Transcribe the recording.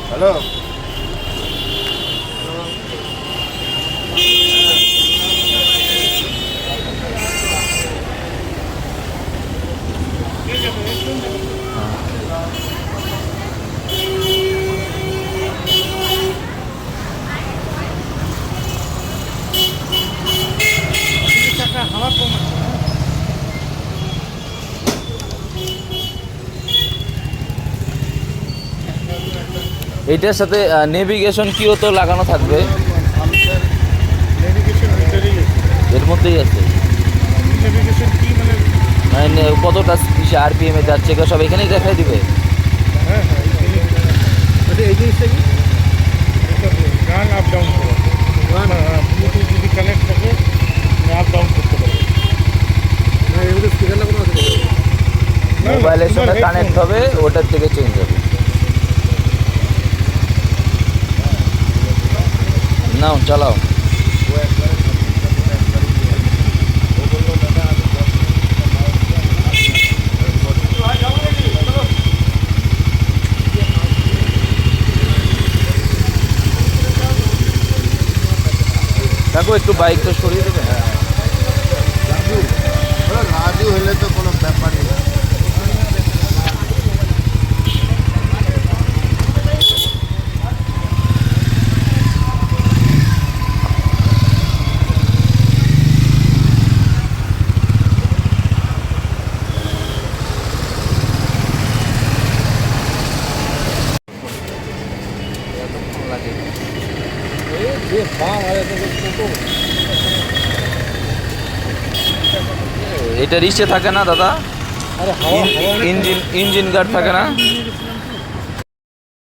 Hello, এইটার সাথে navigation কিও তো লাগানো থাকবে, নেভিগেশন ভিতরেই আছে। এর মধ্যেই আছে। নেভিগেশন কি মানে? মানে কতটা আরপিএম এ যাচ্ছে এগুলো সব এখানেই দেখাই দিবে। হ্যাঁ হ্যাঁ, আচ্ছা এই জিনিসটা কি? এটা গান আপ ডাউন করে। গান ব্লুটুথ যদি কানেক্ট থাকে আপ ডাউন করতে পারবে। না এগুলো স্পিকার লাগানো আছে। মোবাইলের সঙ্গে কানেক্ট হবে, ওটার থেকে চেঞ্জ হবে। নাও চালাও। দেখো একটু বাইকটা সরিয়ে দেবে। রাজু হলে তো কোনো ব্যাপারই না। এটা রিচে থাকে না দাদা, আরে হাওয়া ইঞ্জিন গার্ড থাকে না।